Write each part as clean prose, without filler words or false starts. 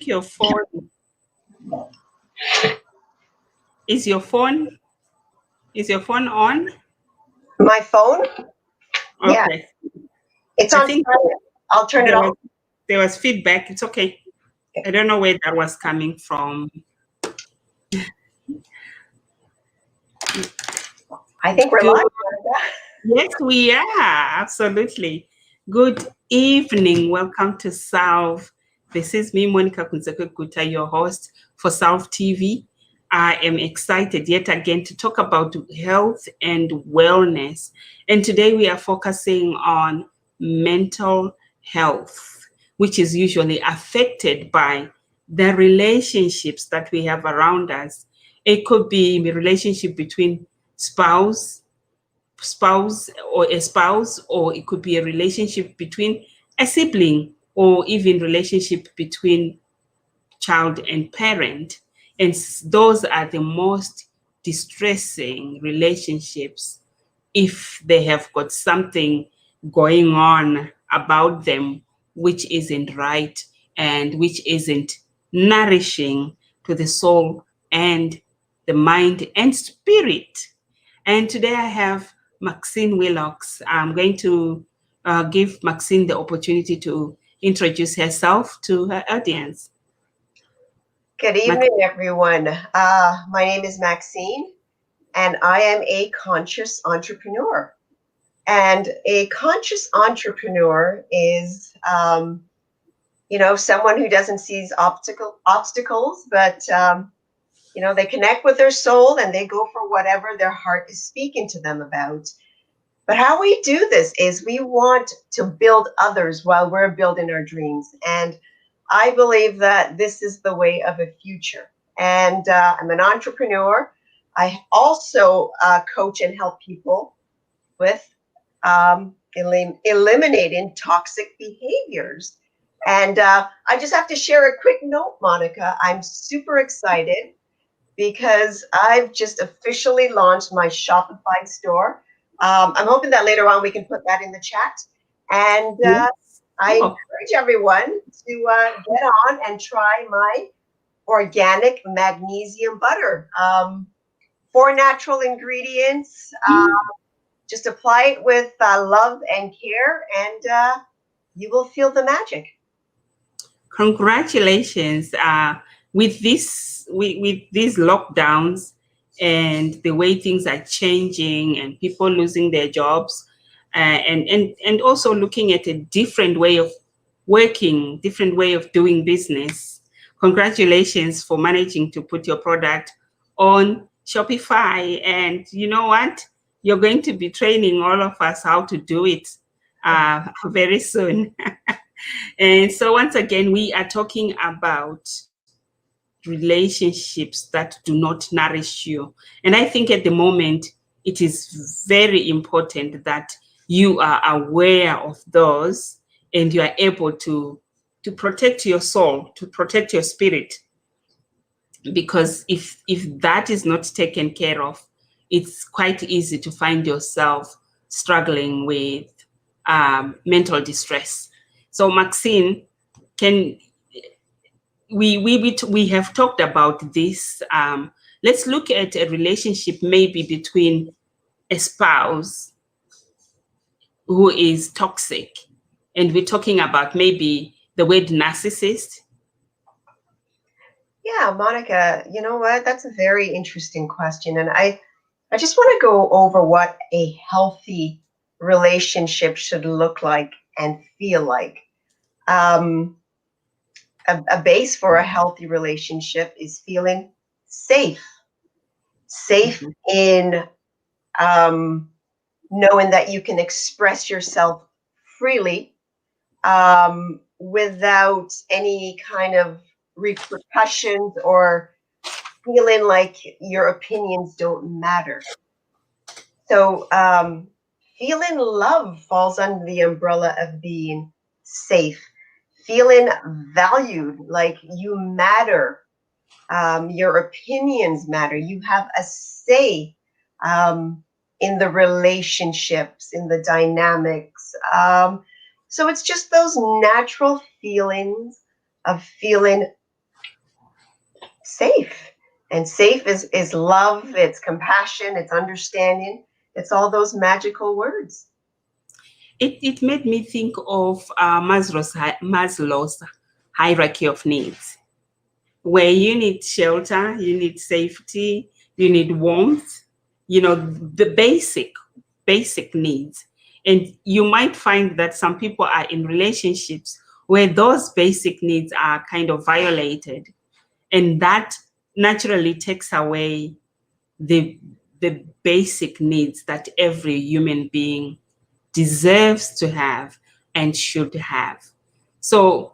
your phone is your phone on? My phone? Yeah, Okay. it's I on think silent. I'll turn it off. there was feedback. It's okay. I don't know where that was coming from. I think we're Good. live. Yes, we are. Absolutely. Good evening. Welcome to Salve. This is me, Monica Kunzeke-Guta, your host for Salve TV. I am excited yet again to talk about health and wellness. And today we are focusing on mental health, which is usually affected by the relationships that we have around us. It could be a relationship between spouse or a spouse, or it could be a relationship between a sibling, or even relationship between child and parent. And those are the most distressing relationships if they have got something going on about them which isn't right and which isn't nourishing to the soul and the mind and spirit. And today I have Maxine Willocks. I'm going to give Maxine the opportunity to introduce herself to her audience. Good evening, everyone. My name is Maxine, and I am a conscious entrepreneur. And a conscious entrepreneur is, someone who doesn't see obstacles, but they connect with their soul and they go for whatever their heart is speaking to them about. But how we do this is we want to build others while we're building our dreams. And I believe that this is the way of a future. And I'm an entrepreneur. I also coach and help people with eliminating toxic behaviors. And I just have to share a quick note, Monica. I'm super excited because I've just officially launched my Shopify store. I'm hoping that later on we can put that in the chat. And I encourage everyone to get on and try my organic magnesium butter. 4 natural ingredients. Just apply it with love and care, and you will feel the magic. Congratulations. With these lockdowns and the way things are changing and people losing their jobs, and also looking at a different way of working, different way of doing business. Congratulations for managing to put your product on Shopify. And you know what? You're going to be training all of us how to do it very soon. And so once again, we are talking about relationships that do not nourish you. And I think at the moment, it is very important that you are aware of those and you are able to protect your soul, to protect your spirit. Because if that is not taken care of, it's quite easy to find yourself struggling with mental distress. So Maxine, can we have talked about this. Let's look at a relationship maybe between a spouse who is toxic, and we're talking about maybe the word narcissist. Yeah, Monica, you know what? That's a very interesting question. And I just want to go over what a healthy relationship should look like and feel like. A base for a healthy relationship is feeling safe in knowing that you can express yourself freely without any kind of repercussions or feeling like your opinions don't matter. So feeling love falls under the umbrella of being safe, feeling valued, like you matter. Your opinions matter. You have a say in the relationships, in the dynamics. So it's just those natural feelings of feeling safe. And safe is love, it's compassion, it's understanding, it's all those magical words. It made me think of Maslow's hierarchy of needs, where you need shelter, you need safety, you need warmth, the basic needs. And you might find that some people are in relationships where those basic needs are kind of violated. And that naturally takes away the basic needs that every human being deserves to have and should have. So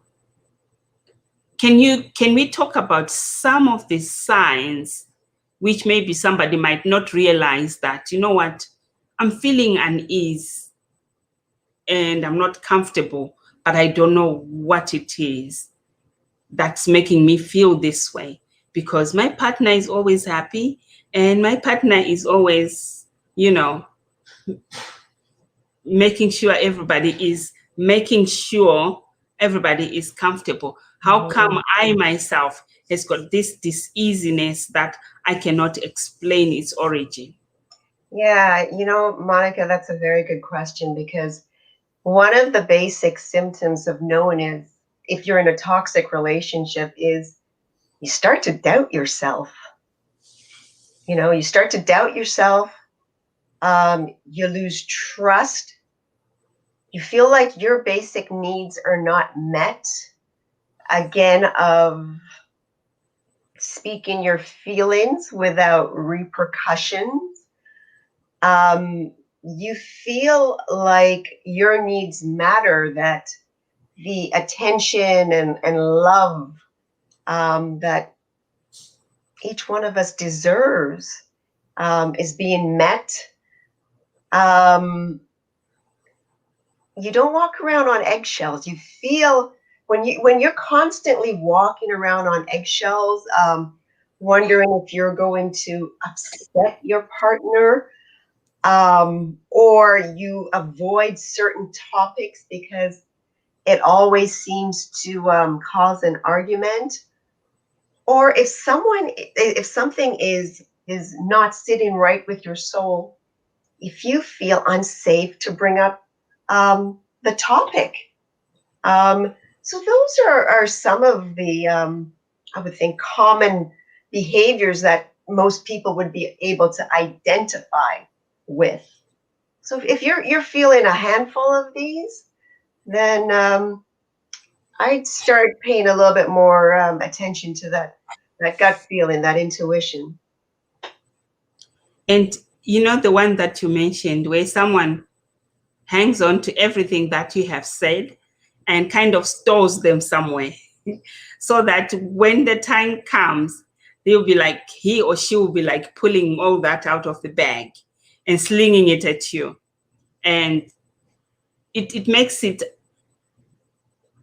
can we talk about some of the signs which maybe somebody might not realize that, you know what, I'm feeling unease and I'm not comfortable, but I don't know what it is that's making me feel this way, because my partner is always happy and my partner is always, making sure everybody is comfortable. How come I myself has got this uneasiness that I cannot explain its origin? Yeah, Monica, that's a very good question, because one of the basic symptoms of knowing is if you're in a toxic relationship is you start to doubt yourself. You start to doubt yourself. You lose trust. You feel like your basic needs are not met. Again, of speaking your feelings without repercussions. You feel like your needs matter, that the attention and love that each one of us deserves is being met. You don't walk around on eggshells. You feel when you're constantly walking around on eggshells, wondering if you're going to upset your partner, or you avoid certain topics because it always seems to cause an argument, or if something is not sitting right with your soul, if you feel unsafe to bring up the topic. So those are some of the I would think common behaviors that most people would be able to identify with. So if you're feeling a handful of these, then I'd start paying a little bit more attention to that gut feeling, that intuition. And the one that you mentioned, where someone hangs on to everything that you have said and kind of stores them somewhere so that when the time comes, they'll be like, he or she will be like pulling all that out of the bag and slinging it at you. And it makes it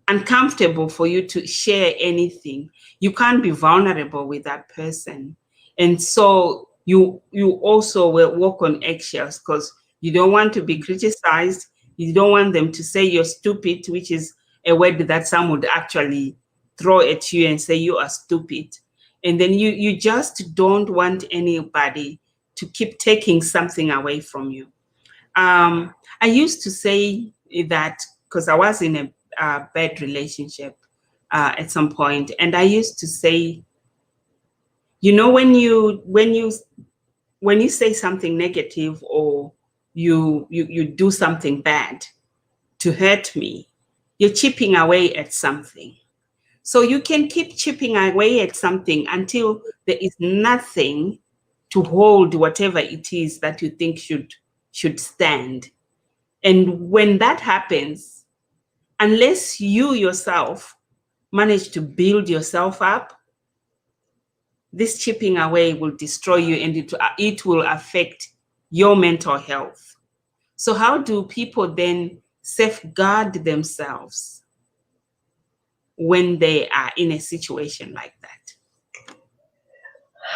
uncomfortable for you to share anything. You can't be vulnerable with that person. And so you also will walk on eggshells because you don't want to be criticized. You don't want them to say you're stupid, which is a word that some would actually throw at you and say you are stupid. And then you just don't want anybody to keep taking something away from you. I used to say that because I was in a bad relationship at some point, and I used to say, when you say something negative or you do something bad to hurt me, you're chipping away at something. So you can keep chipping away at something until there is nothing to hold whatever it is that you think should stand. And when that happens, unless you yourself manage to build yourself up, this chipping away will destroy you, and it will affect your mental health. So how do people then safeguard themselves when they are in a situation like that?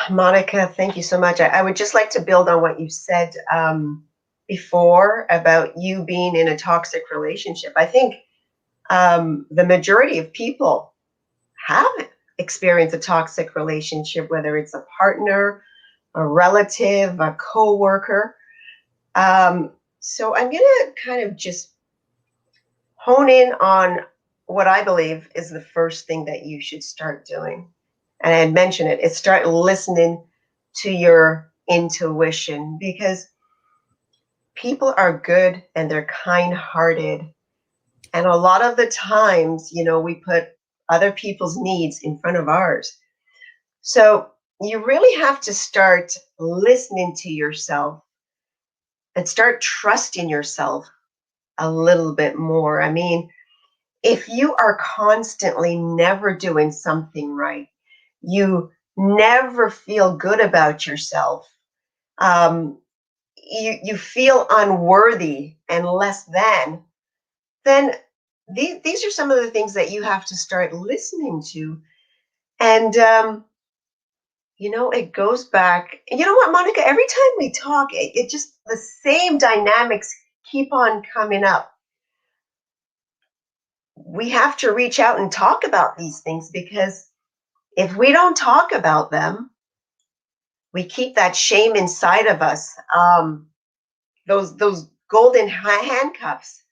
Monica, thank you so much. I would just like to build on what you said before about you being in a toxic relationship. I think the majority of people have experience a toxic relationship, whether it's a partner, a relative, a coworker. So I'm going to kind of just hone in on what I believe is the first thing that you should start doing. And I had mentioned it, is start listening to your intuition, because people are good and they're kind-hearted. And a lot of the times, we put other people's needs in front of ours. So you really have to start listening to yourself and start trusting yourself a little bit more. I mean, if you are constantly never doing something right, you never feel good about yourself, you feel unworthy and less than, then these are some of the things that you have to start listening to. And it goes back. You know what, Monica? Every time we talk, it just, the same dynamics keep on coming up. We have to reach out and talk about these things, because if we don't talk about them, we keep that shame inside of us. Those golden handcuffs.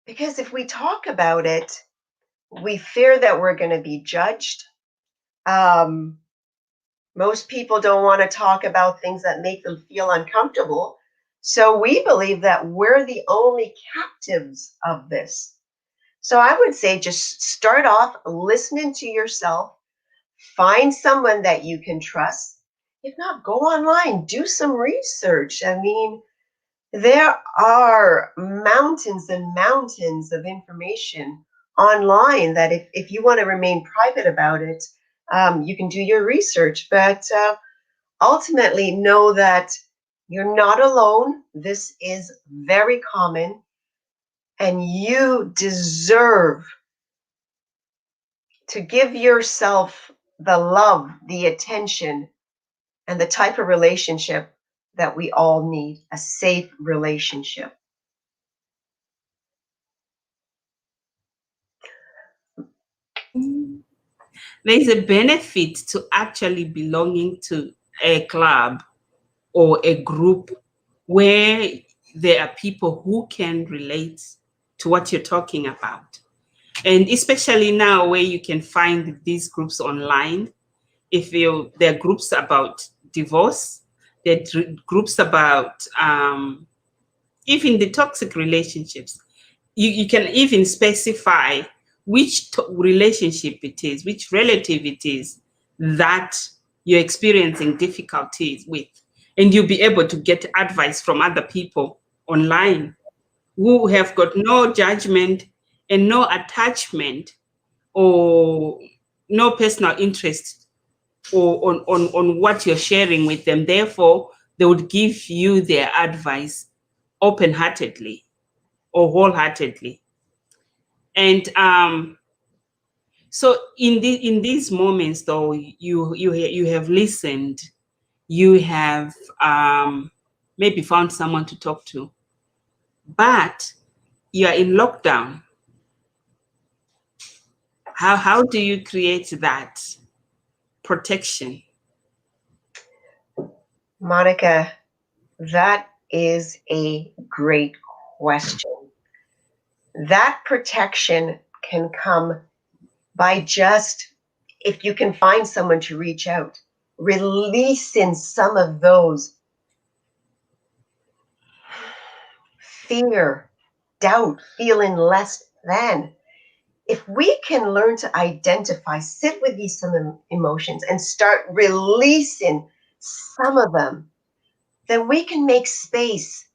Because if we talk about it, we fear that we're going to be judged. Most people don't want to talk about things that make them feel uncomfortable. So we believe that we're the only captives of this. So I would say just start off listening to yourself, find someone that you can trust. If not, go online, do some research. I mean, there are mountains and mountains of information online that if you want to remain private about it, you can do your research. But ultimately, know that you're not alone. This is very common, and you deserve to give yourself the love, the attention, and the type of relationship that we all need, a safe relationship. There's a benefit to actually belonging to a club or a group where there are people who can relate to what you're talking about. And especially now where you can find these groups online. If there are groups about divorce, there are groups about even the toxic relationships. You can even specify which relationship it is, which relative it is that you're experiencing difficulties with. And you'll be able to get advice from other people online who have got no judgment and no attachment or no personal interest or on what you're sharing with them. Therefore, they would give you their advice open-heartedly or wholeheartedly. And so in these moments, though, you have listened, you have maybe found someone to talk to, but you are in lockdown. How do you create that protection? Monica, that is a great question. That protection can come by just, if you can find someone to reach out, releasing some of those fear, doubt, feeling less than. If we can learn to identify, sit with these some emotions and start releasing some of them, then we can make space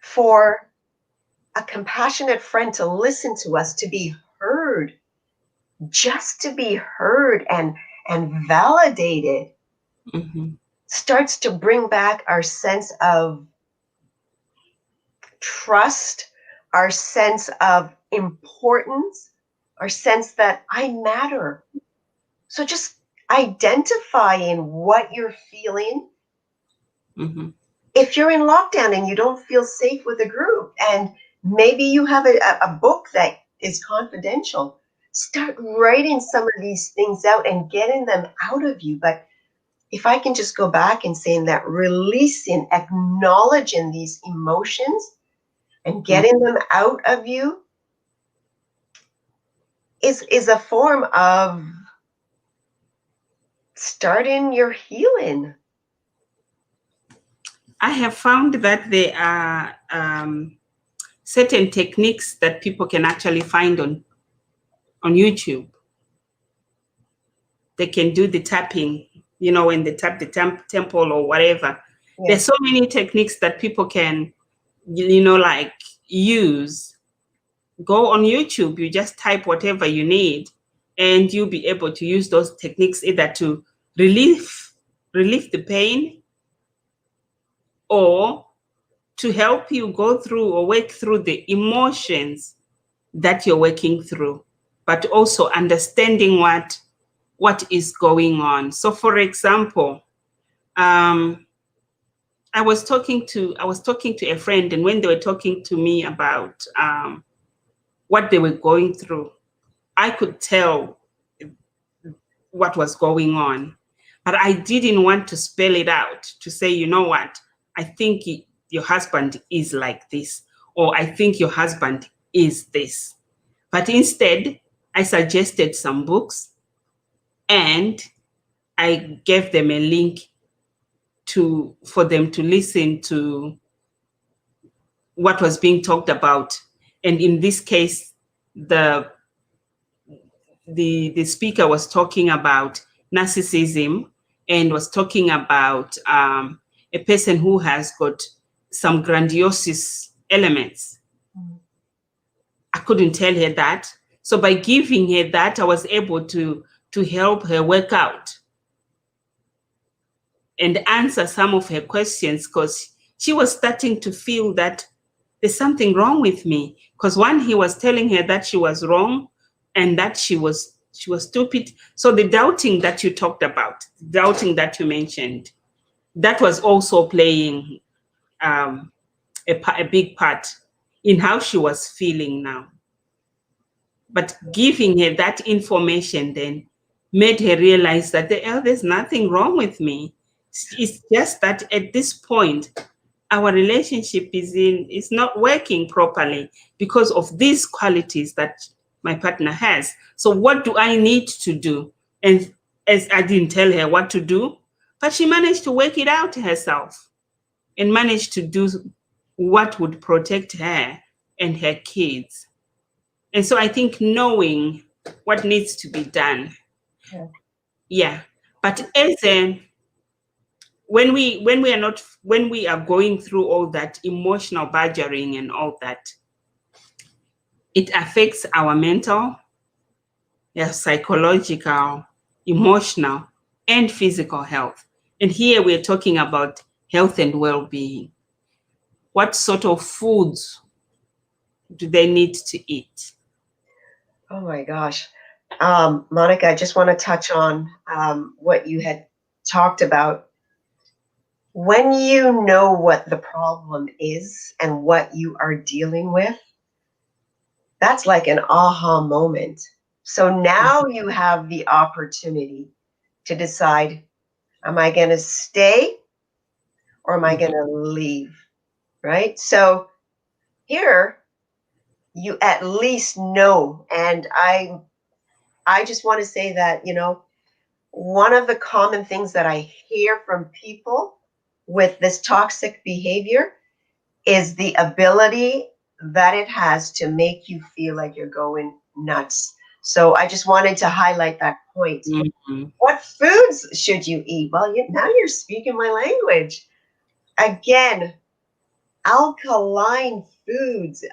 for a compassionate friend to listen to us, to be heard, just to be heard and validated. Mm-hmm. Starts to bring back our sense of trust, our sense of importance, our sense that I matter. So just identifying what you're feeling. Mm-hmm. If you're in lockdown and you don't feel safe with a group, and maybe you have a book that is confidential, start writing some of these things out and getting them out of you. But if I can just go back and saying that releasing, acknowledging these emotions and getting them out of you is a form of starting your healing. I have found that there are certain techniques that people can actually find on YouTube. They can do the tapping, when they tap the temple or whatever. Yeah. There's so many techniques that people can, like use. Go on YouTube, you just type whatever you need, and you'll be able to use those techniques either to relieve the pain or to help you go through or work through the emotions that you're working through, but also understanding what is going on. So, for example, I was talking to a friend, and when they were talking to me about what they were going through, I could tell what was going on, but I didn't want to spell it out to say, you know what, I think your husband is like this, or I think your husband is this. But instead, I suggested some books and I gave them a link for them to listen to what was being talked about. And in this case, the speaker was talking about narcissism and was talking about a person who has got some grandiose elements. I couldn't tell her that. So by giving her that, I was able to help her work out and answer some of her questions, because she was starting to feel that there's something wrong with me. Because one, he was telling her that she was wrong and that she was stupid. So the doubting that you talked about, doubting that you mentioned, that was also playing a big part in how she was feeling now. But giving her that information then made her realize that there's nothing wrong with me. It's just that at this point, our relationship is not working properly because of these qualities that my partner has. So what do I need to do? And as I didn't tell her what to do, but she managed to work it out herself and managed to do what would protect her and her kids. And so I think knowing what needs to be done. Yeah. But when we are going through all that emotional badgering and all that, it affects our mental, psychological, emotional, and physical health. And here we're talking about health and well-being. What sort of foods do they need to eat? Oh my gosh. Monica, I just want to touch on what you had talked about. When you know what the problem is and what you are dealing with, that's like an aha moment. So now you have the opportunity to decide, am I going to stay or am I going to leave? Right? So here you at least know. And I just want to say that, one of the common things that I hear from people with this toxic behavior is the ability that it has to make you feel like you're going nuts. So I just wanted to highlight that point. Mm-hmm. What foods should you eat? Well, now you're speaking my language. Again, alkaline foods.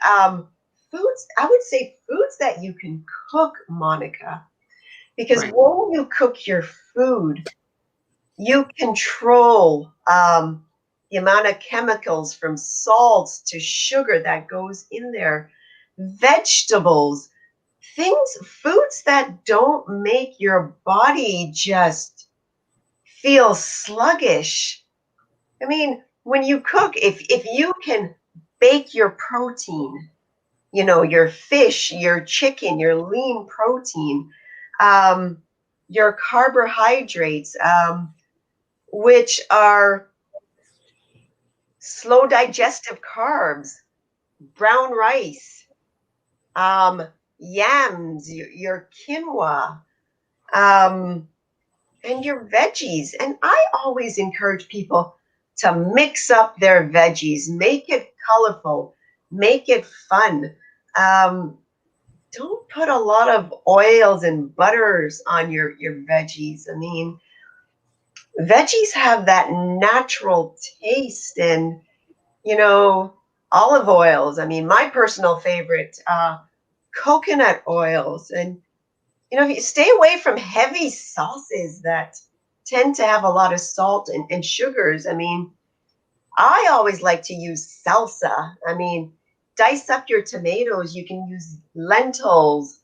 Foods, I would say foods that you can cook, Monica. Because when you cook your food, you control the amount of chemicals from salts to sugar that goes in there. Vegetables, foods that don't make your body just feel sluggish. I mean, when you cook, if you can bake your protein, your fish, your chicken, your lean protein, um, your carbohydrates, which are slow digestive carbs, brown rice, yams, your quinoa, um, and your veggies. And I always encourage people to mix up their veggies, make it colorful, make it fun. Don't put a lot of oils and butters on your veggies. I mean, veggies have that natural taste and, you know, olive oils. I mean, my personal favorite, coconut oils. And, if you stay away from heavy sauces that tend to have a lot of salt and sugars. I mean, I always like to use salsa. I mean, dice up your tomatoes. You can use lentils,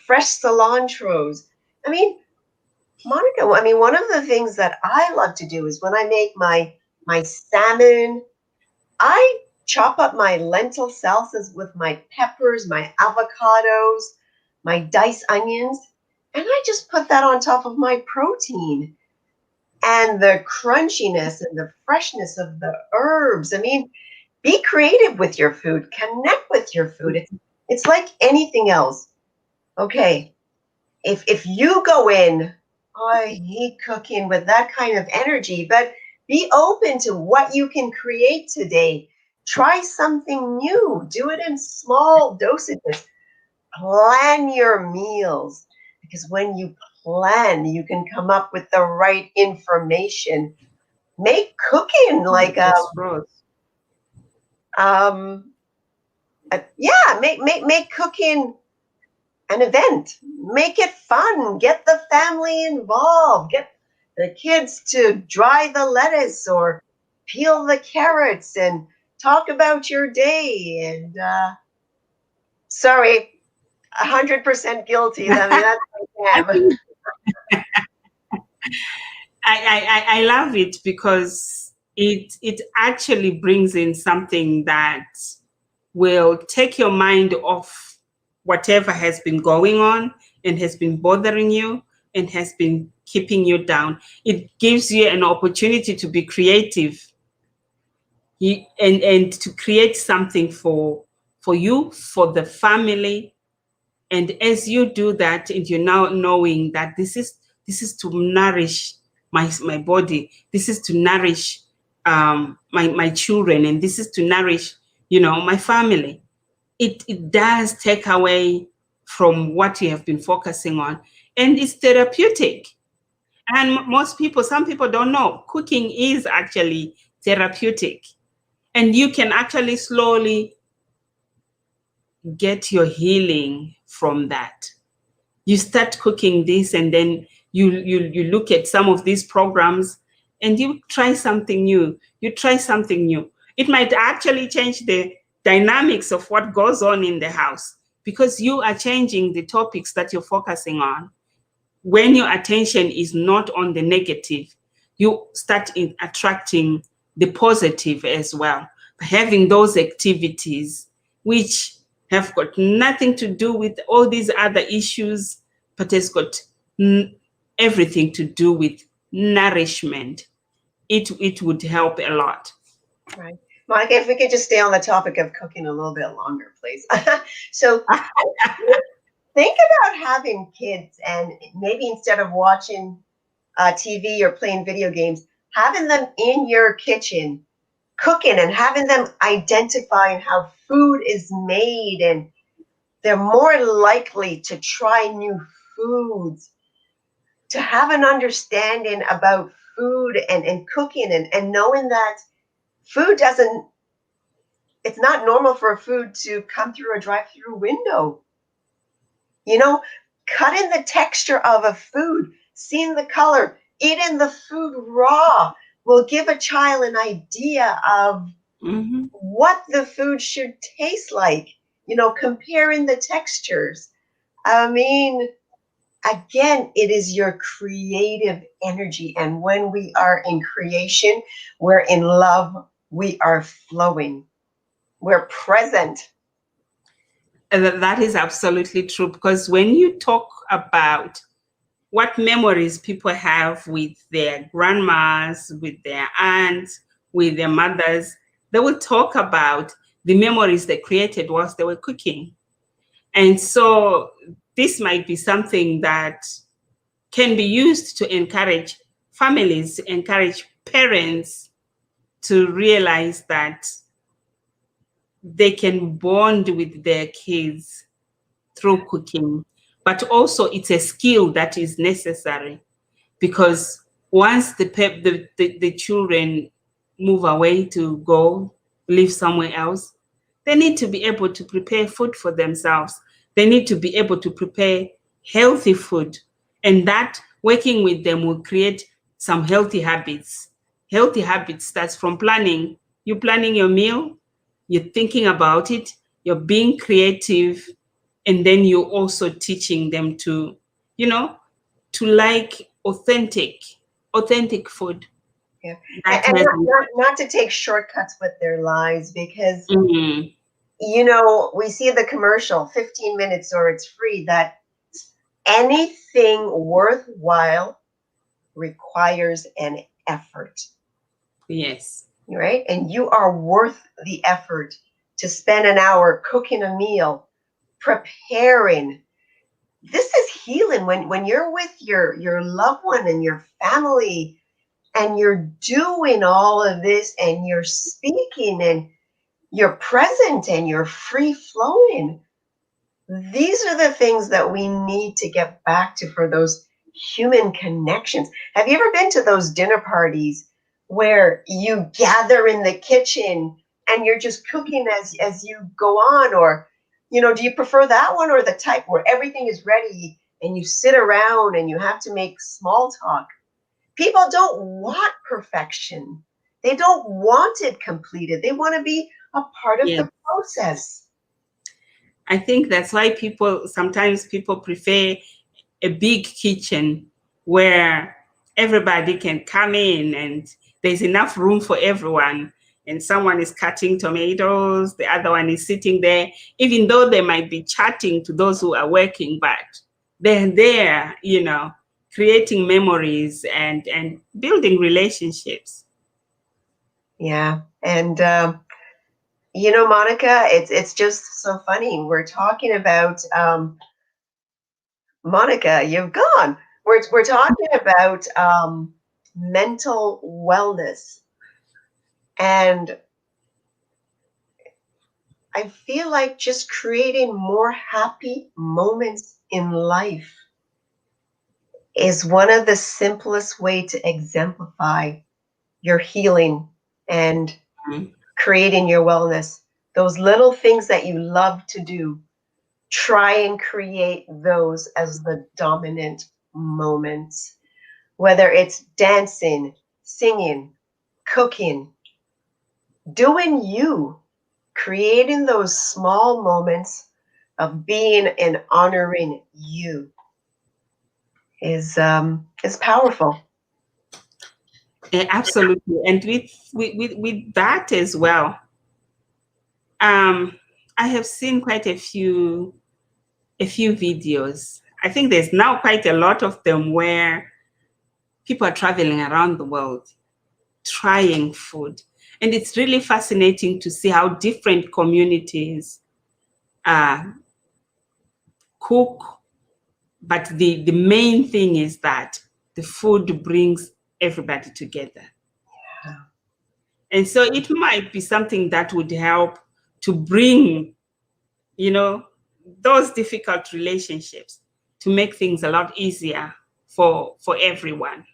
fresh cilantros. I mean, Monica, I mean, one of the things that I love to do is when I make my salmon, I chop up my lentil salsas with my peppers, my avocados, my diced onions, and I just put that on top of my protein. And the crunchiness and the freshness of the herbs. I mean, be creative with your food, connect with your food. It's like anything else. Okay, if you go in, I hate cooking with that kind of energy, but be open to what you can create today. Try something new. Do it in small dosages. Plan your meals, because when you plan, you can come up with the right information. Make cooking like Yes, Rose. yeah, make cooking an event. Make it fun. Get the family involved. Get the kids to dry the lettuce or peel the carrots and talk about your day. And sorry, 100% guilty. I mean, that's what I I am. think I love it because it actually brings in something that will take your mind off whatever has been going on and has been bothering you and has been keeping you down. It gives you an opportunity to be creative and to create something for you, for the family. And as you do that, and you're now knowing that this is to nourish my body, this is to nourish my children, and this is to nourish my family. It does take away from what you have been focusing on, and it's therapeutic. And some people don't know cooking is actually therapeutic, and you can actually slowly get your healing from that. You start cooking this, and then you look at some of these programs, and you try something new. It might actually change the dynamics of what goes on in the house, because you are changing the topics that you're focusing on. When your attention is not on the negative, you start attracting the positive as well, having those activities which have got nothing to do with all these other issues, but has got everything to do with nourishment. It would help a lot. Right. Monica, if we could just stay on the topic of cooking a little bit longer, please. So think about having kids, and maybe instead of watching TV or playing video games, having them in your kitchen cooking and having them identifying how food is made, and they're more likely to try new foods, to have an understanding about food and cooking, and knowing that food doesn't, it's not normal for food to come through a drive-through window. You know, cutting the texture of a food, seeing the color, eating the food raw will give a child an idea of what the food should taste like, comparing the textures. I mean, again, it is your creative energy. And when we are in creation, we're in love, we are flowing, we're present. That is absolutely true, because when you talk about what memories people have with their grandmas, with their aunts, with their mothers, they will talk about the memories they created whilst they were cooking. And so this might be something that can be used to encourage families, encourage parents to realize that they can bond with their kids through cooking. But also, it's a skill that is necessary, because once the children move away to go live somewhere else, they need to be able to prepare food for themselves. They need to be able to prepare healthy food. And that, working with them, will create some healthy habits. Healthy habits starts from planning. You're planning your meal, you're thinking about it, you're being creative, and then you're also teaching them to, you know, to like authentic food. Yeah. That And has, not to take shortcuts with their lives, because mm, we see the commercial 15 minutes or it's free, that anything worthwhile requires an effort, yes, right? And you are worth the effort to spend an hour cooking a meal, preparing. This is healing when you're with your loved one and your family, and you're doing all of this, and you're speaking, and you're present, and you're free flowing. These are the things that we need to get back to for those human connections. Have you ever been to those dinner parties where you gather in the kitchen and you're just cooking as you go on? Or, do you prefer that one, or the type where everything is ready and you sit around and you have to make small talk? People don't want perfection. They don't want it completed. They want to be a part of yes. the process. I think that's why sometimes people prefer a big kitchen where everybody can come in and there's enough room for everyone. And someone is cutting tomatoes, the other one is sitting there, even though they might be chatting to those who are working, but they're there, creating memories and building relationships. Yeah. And Monica, it's just so funny. We're talking about Monica, you've gone. We're talking about mental wellness, and I feel like just creating more happy moments in life is one of the simplest way to exemplify your healing and Mhm. creating your wellness. Those little things that you love to do, try and create those as the dominant moments, whether it's dancing, singing, cooking, doing you, creating those small moments of being and honoring you is powerful. Absolutely. And with that as well, I have seen quite a few videos. I think there's now quite a lot of them where people are traveling around the world trying food. And it's really fascinating to see how different communities uh, cook. But the main thing is that the food brings everybody together. And so it might be something that would help to bring, you know, those difficult relationships, to make things a lot easier for everyone.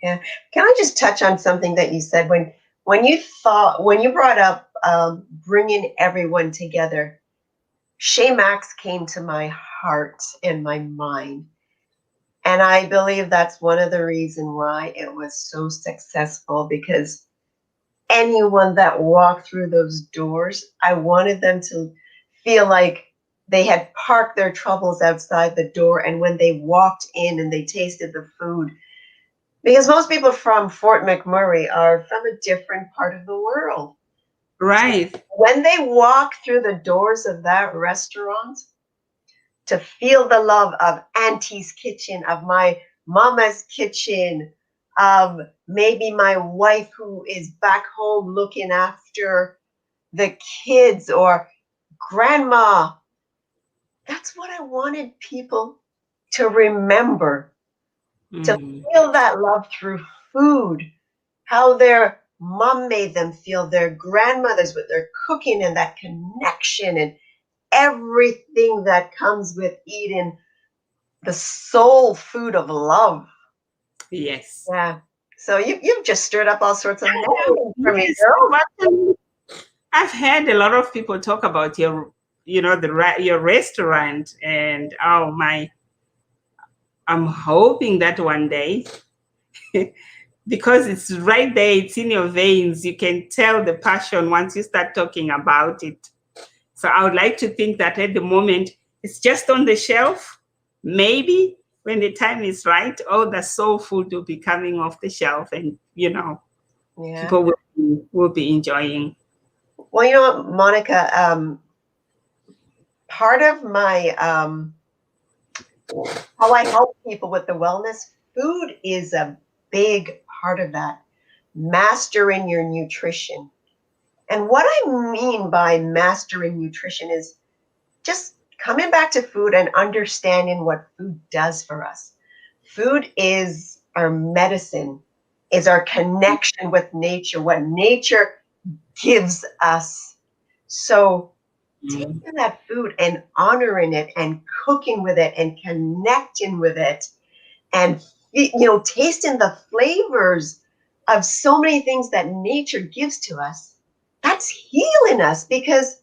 Yeah. Can I just touch on something that you said when you brought up bringing everyone together? Max came to my heart and my mind, and I believe that's one of the reasons why it was so successful, because anyone that walked through those doors, I wanted them to feel like they had parked their troubles outside the door, and when they walked in and they tasted the food, because most people from Fort McMurray are from a different part of the world. Right. When they walk through the doors of that restaurant, to feel the love of Auntie's kitchen, of my mama's kitchen, of maybe my wife who is back home looking after the kids, or grandma. That's what I wanted people to remember, to Mm. feel that love through food, how their mom made them feel, their grandmothers with their cooking and that connection and everything that comes with eating the soul food of love. Yes. Yeah. So you've just stirred up all sorts of memories for me, Yes. girl. I've heard a lot of people talk about your, your restaurant, and oh my, I'm hoping that one day, because it's right there, it's in your veins. You can tell the passion once you start talking about it. So I would like to think that at the moment it's just on the shelf. Maybe when the time is right, all the soul food will be coming off the shelf, and Yeah. people will be enjoying. Well, you know what, Monica, part of my how I help people with the wellness, food is a big part of that. Mastering your nutrition. And what I mean by mastering nutrition is just coming back to food and understanding what food does for us. Food is our medicine, is our connection with nature, what nature gives us. So Mm. taking that food and honoring it and cooking with it and connecting with it and tasting the flavors of so many things that nature gives to us, that's healing us, because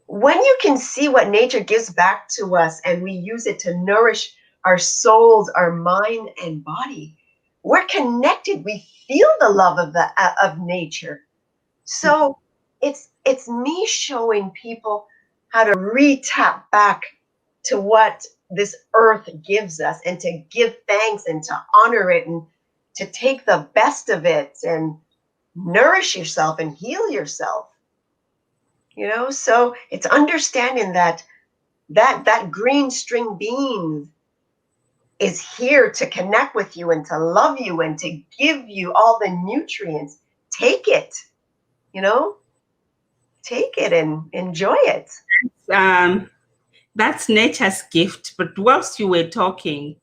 when you can see what nature gives back to us and we use it to nourish our souls, our mind and body, we're connected. We feel the love of nature. So it's me showing people how to re-tap back to what this earth gives us, and to give thanks and to honor it, and to take the best of it and nourish yourself and heal yourself. So it's understanding that green string bean is here to connect with you and to love you and to give you all the nutrients. Take it, you know, take it and enjoy it. Um, that's nature's gift. But whilst you were talking,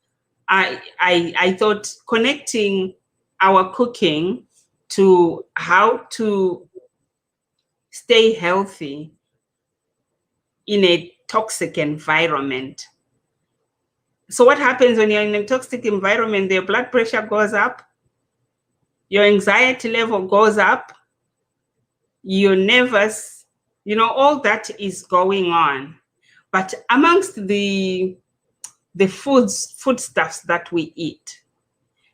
I thought connecting our cooking to how to stay healthy in a toxic environment. So what happens when you're in a toxic environment? Your blood pressure goes up, your anxiety level goes up, you're nervous, all that is going on. But amongst the foodstuffs that we eat,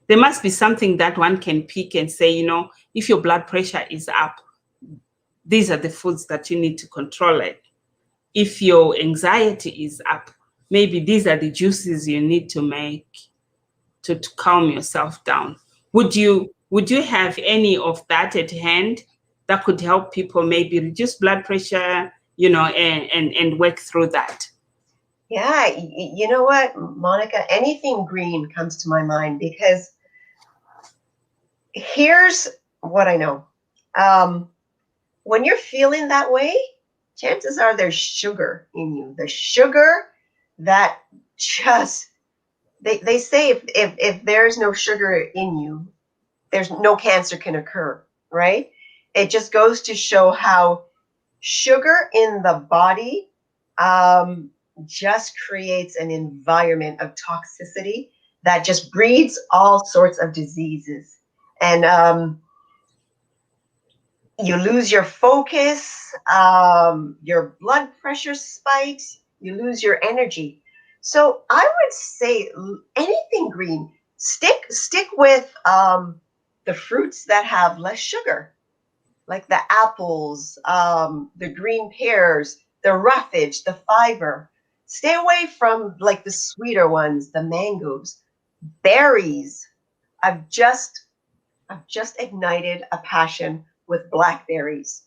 there must be something that one can pick and say, if your blood pressure is up, these are the foods that you need to control it. If your anxiety is up, maybe these are the juices you need to make to calm yourself down. Would you have any of that at hand that could help people maybe reduce blood pressure, and work through that? Yeah, you know what, Monica? Anything green comes to my mind, because here's what I know. When you're feeling that way, chances are there's sugar in you. The sugar that just they say if there's no sugar in you, there's no cancer can occur, right? It just goes to show how sugar in the body just creates an environment of toxicity that just breeds all sorts of diseases. And you lose your focus, your blood pressure spikes, you lose your energy. So I would say anything green, stick with the fruits that have less sugar, like the apples, the green pears, the roughage, the fiber. Stay away from like the sweeter ones, the mangoes, berries. I've just ignited a passion with blackberries.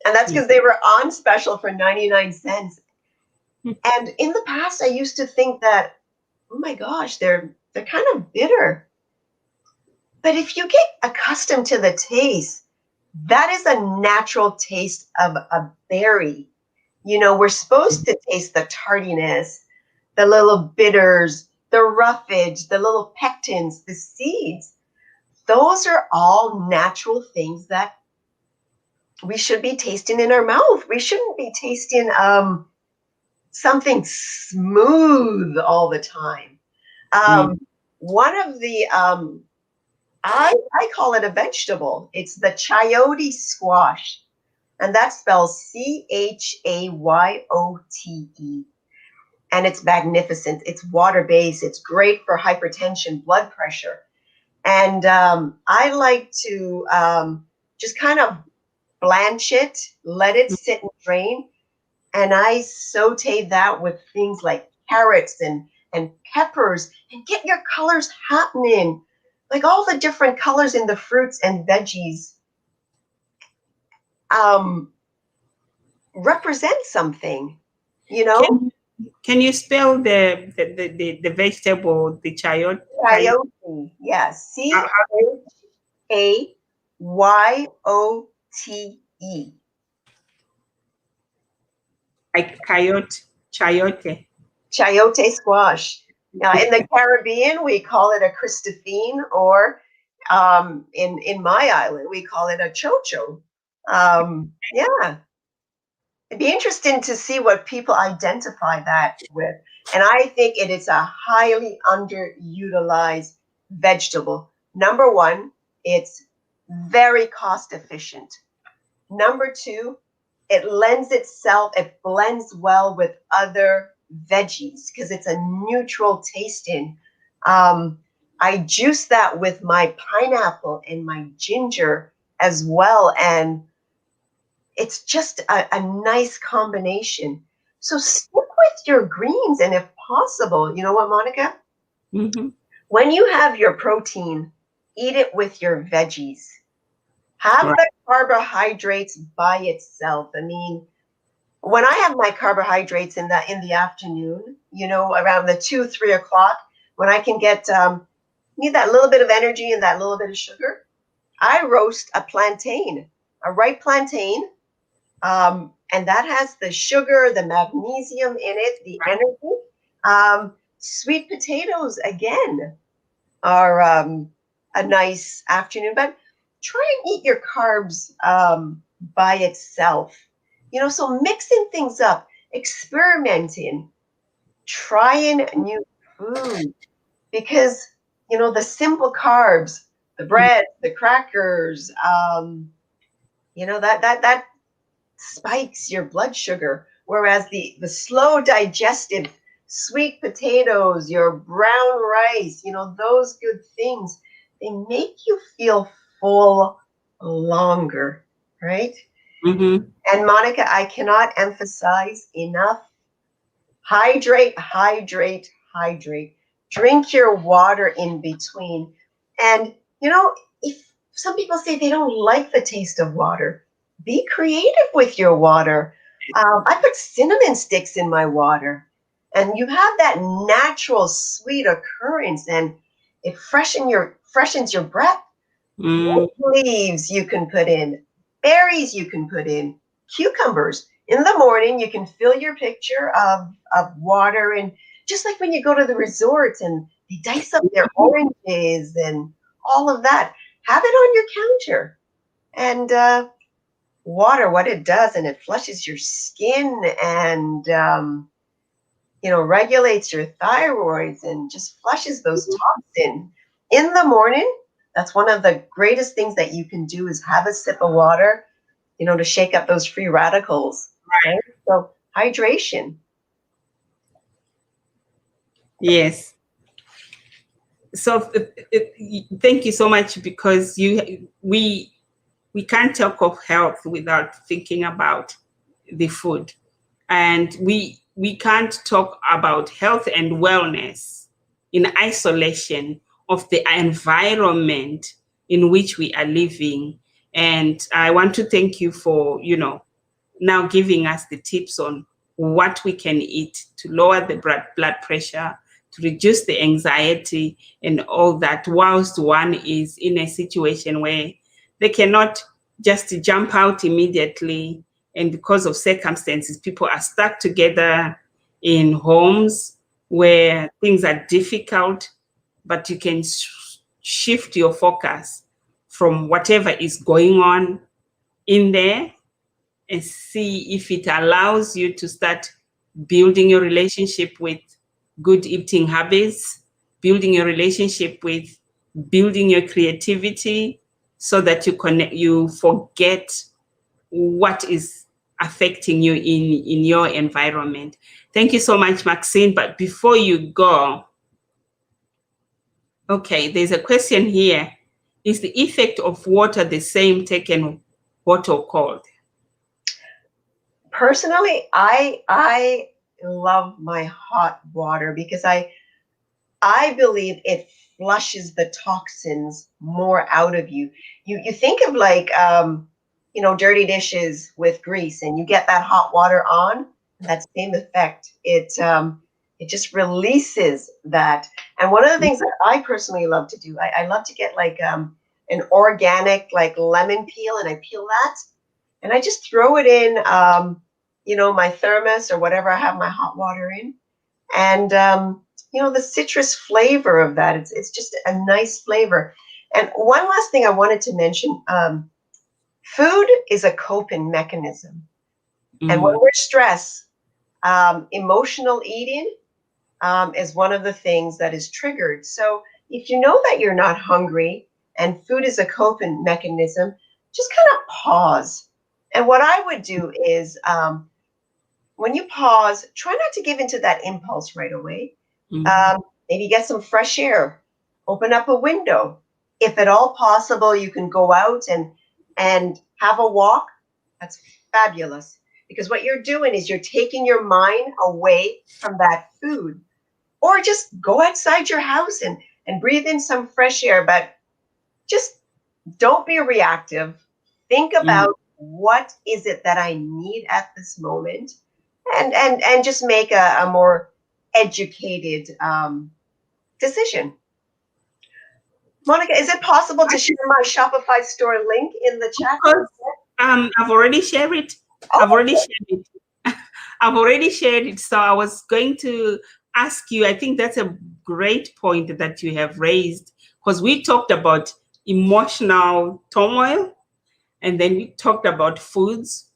And that's Mm. because they were on special for 99 cents. Mm. And in the past, I used to think that, oh my gosh, they're kind of bitter. But if you get accustomed to the taste, that is a natural taste of a berry. You know, we're supposed to taste the tardiness, the little bitters, the roughage, the little pectins, the seeds. Those are all natural things that we should be tasting in our mouth. We shouldn't be tasting something smooth all the time. Mm. One of the I call it a vegetable. It's the chayote squash, and that spells Chayote, and it's magnificent. It's water based. It's great for hypertension, blood pressure, and I like to just kind of blanch it, let it sit and drain, and I saute that with things like carrots and peppers, and get your colors happening, like all the different colors in the fruits and veggies um, represent something, you know. Can you spell the vegetable, the chayote? Chayote, yes, How, Chayote. like coyote, chayote. Chayote squash. Now, in the Caribbean, we call it a Christophine, or in my island, we call it a chocho. Yeah, it'd be interesting to see what people identify that with. And I think it is a highly underutilized vegetable. Number one, it's very cost efficient. Number two, it lends itself, it blends well with other veggies because it's a neutral tasting. Um, I juice that with my pineapple and my ginger as well. And it's just a nice combination. So stick with your greens. And if possible, you know what, Monica? Mm-hmm. When you have your protein, eat it with your veggies. Have Right. the carbohydrates by itself. I mean, when I have my carbohydrates in the afternoon, you know, around the 2-3 o'clock, when I can get need that little bit of energy and that little bit of sugar, I roast a plantain, a ripe plantain, and that has the sugar, the magnesium in it, the energy. Sweet potatoes again are a nice afternoon, but try and eat your carbs by itself. You know, so mixing things up, experimenting, trying new food, because you know the simple carbs, the bread, the crackers, you know that spikes your blood sugar, whereas the slow digestive sweet potatoes, your brown rice, you know, those good things, they make you feel full longer, right? Mm-hmm. And Monica, I cannot emphasize enough, hydrate, hydrate, hydrate. Drink your water in between. And, you know, if some people say they don't like the taste of water, be creative with your water. I put cinnamon sticks in my water, and you have that natural sweet occurrence, and it freshens your breath. Mm. Mint leaves you can put in, berries you can put in, cucumbers. In the morning, you can fill your pitcher of water, and just like when you go to the resorts and they dice up their oranges and all of that, have it on your counter. And water, what it does, and it flushes your skin and you know, regulates your thyroids and just flushes those toxins in the morning. That's one of the greatest things that you can do is have a sip of water, you know, to shake up those free radicals. Right? So hydration. Yes. So thank you so much, because we can't talk of health without thinking about the food, and we can't talk about health and wellness in isolation of the environment in which we are living. And I want to thank you for now giving us the tips on what we can eat to lower the blood pressure, to reduce the anxiety and all that, whilst one is in a situation where they cannot just jump out immediately. And because of circumstances, people are stuck together in homes where things are difficult, but you can shift your focus from whatever is going on in there and see if it allows you to start building your relationship with good eating habits, building your relationship with building your creativity, so that you forget what is affecting you in your environment. Thank you so much, Maxine. But before you go, okay, there's a question here. Is the effect of water the same taken hot or cold? Personally, I love my hot water because I believe it flushes the toxins more out of you. You think of like dirty dishes with grease, and you get that hot water on, that same effect. It just releases that. And one of the things that I personally love to do, I love to get like an organic like lemon peel, and I peel that, and I just throw it in my thermos or whatever I have my hot water in, and the citrus flavor of that, it's just a nice flavor. And one last thing I wanted to mention, food is a coping mechanism. And when we're stressed, emotional eating is one of the things that is triggered. So if you know that you're not hungry and food is a coping mechanism, just kind of pause. And what I would do is when you pause, try not to give into that impulse right away. Maybe get some fresh air, open up a window. If at all possible, you can go out and have a walk. That's fabulous, because what you're doing is you're taking your mind away from that food. Or just go outside your house and breathe in some fresh air, but just don't be reactive. Think about what is it that I need at this moment, and just make a more educated decision. Monica, is it possible to share my Shopify store link in the chat? Of course. I've already shared it. I've already shared it. So I was going to ask you, I think that's a great point that you have raised, because we talked about emotional turmoil and then we talked about foods,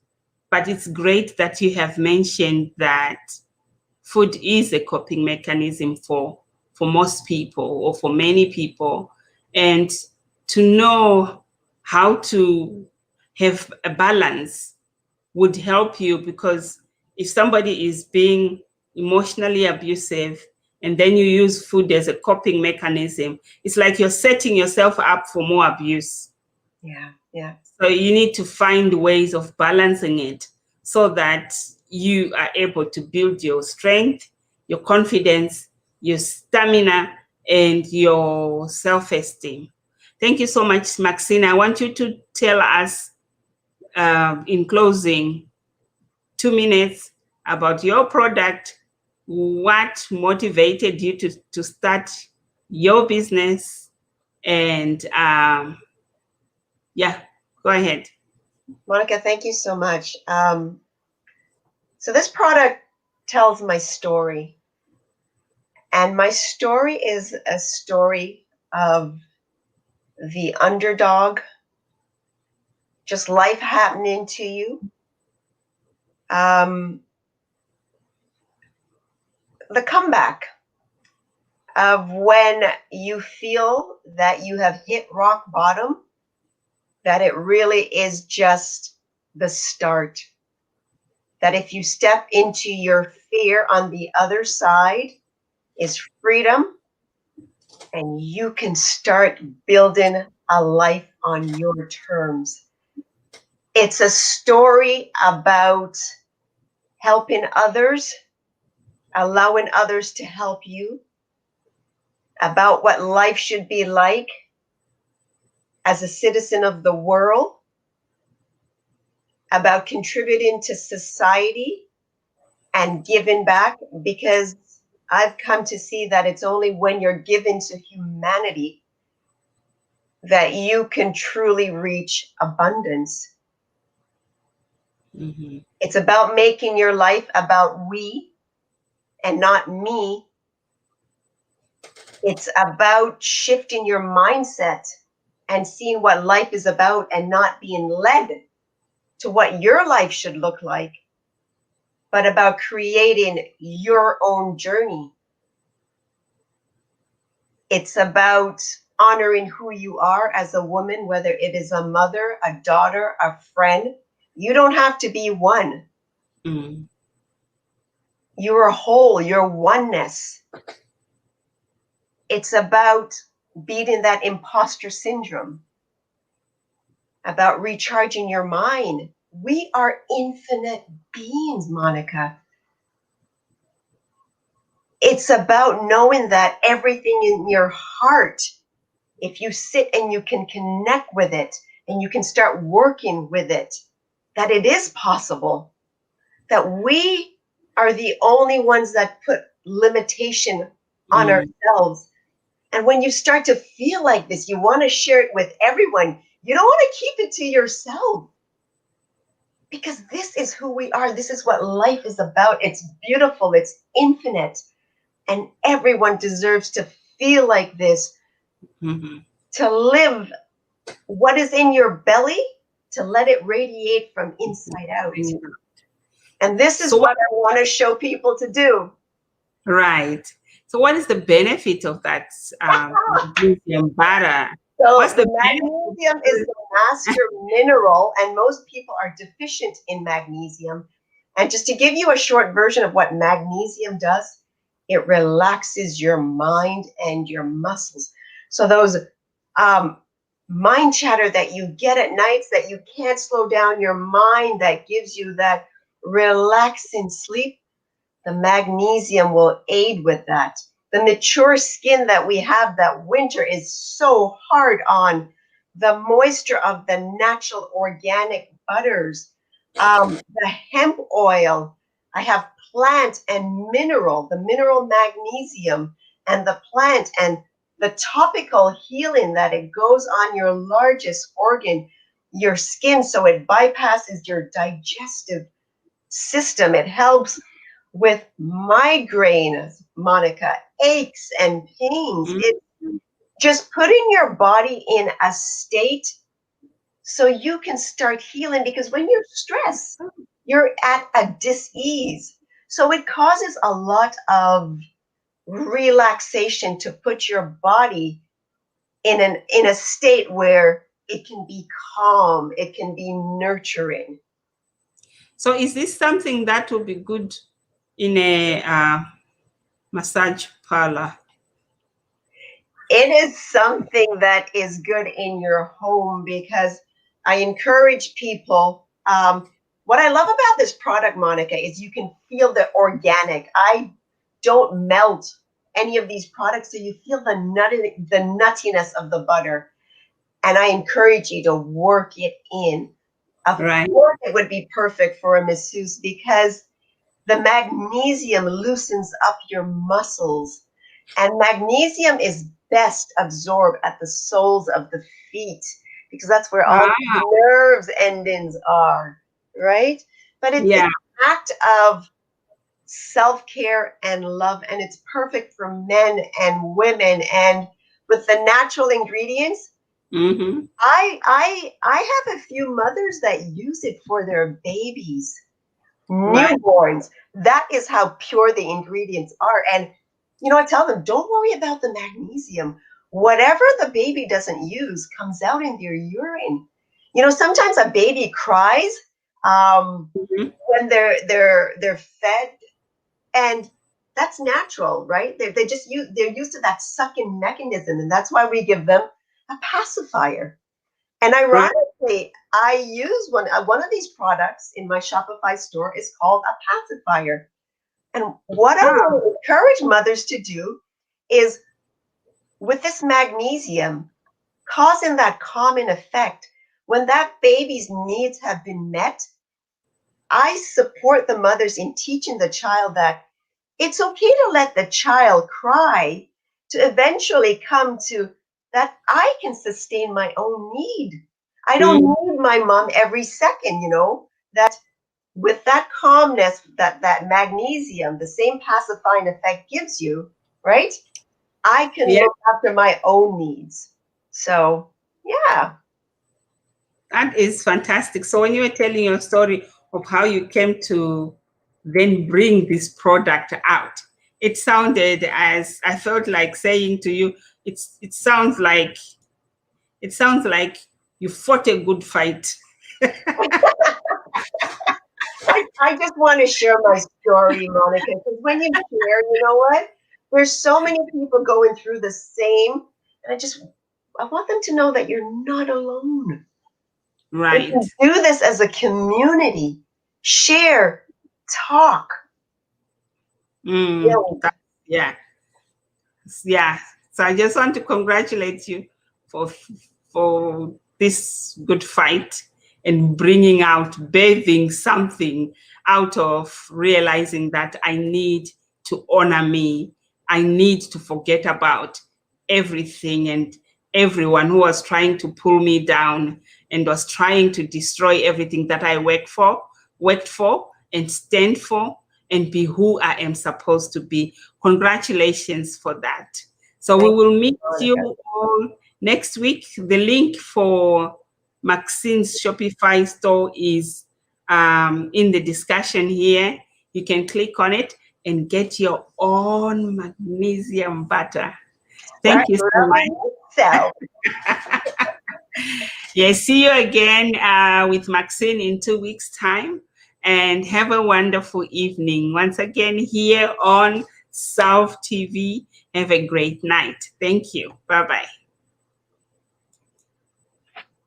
but it's great that you have mentioned that food is a coping mechanism for most people, or for many people. And to know how to have a balance would help you, because if somebody is being emotionally abusive and then you use food as a coping mechanism, it's like you're setting yourself up for more abuse. Yeah. So you need to find ways of balancing it so that you are able to build your strength, your confidence, your stamina, and your self-esteem. Thank you so much, Maxine. I want you to tell us in closing, 2 minutes, about your product, what motivated you to start your business, and go ahead. Monica, thank you so much. So this product tells my story, and my story is a story of the underdog, just life happening to you. The comeback of when you feel that you have hit rock bottom, that it really is just the start. That if you step into your fear, on the other side is freedom, and you can start building a life on your terms. It's a story about helping others, allowing others to help you, about what life should be like as a citizen of the world. about contributing to society and giving back, because I've come to see that it's only when you're given to humanity that you can truly reach abundance. Mm-hmm. It's about making your life about we and not me. It's about shifting your mindset and seeing what life is about and not being led to what your life should look like, but about creating your own journey. It's about honoring who you are as a woman, whether it is a mother, a daughter, a friend. You don't have to be one. Mm-hmm. You're a whole, you're oneness. It's about beating that imposter syndrome, about recharging your mind. We are infinite beings, Monica. It's about knowing that everything in your heart, if you sit and you can connect with it and you can start working with it, that it is possible, that we are the only ones that put limitation on ourselves. And when you start to feel like this, you want to share it with everyone. You don't want to keep it to yourself, because this is who we are. This is what life is about. It's beautiful, it's infinite, and everyone deserves to feel like this, Mm-hmm. to live what is in your belly, to let it radiate from inside out. And this is So what I want to show people to do. right. So what is the benefit of that magnesium butter? So What's the the magnesium is benefit? the master mineral, and most people are deficient in magnesium. And just to give you a short version of what magnesium does, it relaxes your mind and your muscles. So those um, mind chatter that you get at nights, that you can't slow down your mind, that gives you that relaxing sleep, the magnesium will aid with that. The mature skin that we have that winter is so hard on. The moisture of the natural organic butters, the hemp oil. I have plant and mineral, the mineral magnesium and the plant, and the topical healing that it goes on your largest organ, your skin, so it bypasses your digestive system. It helps with migraines, Monica, aches and pains. It's Mm-hmm. just putting your body in a state so you can start healing, because when you're stressed, you're at a dis-ease. So it causes a lot of relaxation to put your body in a state where it can be calm, it can be nurturing. So is this something that will be good in a massage parlor? It is something that is good in your home, because I encourage people. What I love about this product, Monica, is you can feel the organic. I don't melt any of these products, so you feel the nuttiness of the butter. And I encourage you to work it in. Of Right. course, it would be perfect for a masseuse, because the magnesium loosens up your muscles, and magnesium is best absorbed at the soles of the feet, because that's where all Ah, the nerves endings are, right? But it's yeah. an act of self-care and love, and it's perfect for men and women. And with the natural ingredients, Mm-hmm. I have a few mothers that use it for their babies, Right. newborns. That is how pure the ingredients are. And, I tell them, don't worry about the magnesium. Whatever the baby doesn't use comes out in their urine. Sometimes a baby cries Mm-hmm. when they're fed, and that's natural, right? They're used to that sucking mechanism, and that's why we give them a pacifier. And Right. ironically, I use one of these products in my Shopify store. Is called a pacifier. And what I Ah, want to encourage mothers to do is, with this magnesium, causing that calming effect, when that baby's needs have been met, I support the mothers in teaching the child that it's okay to let the child cry to eventually come to that I can sustain my own need. I don't Mm, need my mom every second, you know, that with that calmness that magnesium, the same pacifying effect gives you, right? I can yeah, look after my own needs. So, yeah. that is fantastic. So when you were telling your story of how you came to then bring this product out, it sounded as I felt like saying to you, it sounds like you fought a good fight. I just want to share my story, Monica, because when you share, you know what? There's so many people going through the same, and I want them to know that you're not alone. We Right. can do this as a community. Share, talk. Mm, Build. yeah. Yeah. So I just want to congratulate you for for this good fight and bringing out, bathing something out of realizing that I need to honor me. I need to forget about everything and everyone who was trying to pull me down and was trying to destroy everything that I worked for and stand for and be who I am supposed to be. Congratulations for that. So we Thank will you, meet Monica. you all next week. The link for Maxine's Shopify store is in the discussion here. You can click on it and get your own magnesium butter. Start Thank you so much. loving yourself. Yes, see you again with Maxine in 2 weeks' time. And have a wonderful evening. Once again, here on South TV. Have a great night. Thank you. Bye bye.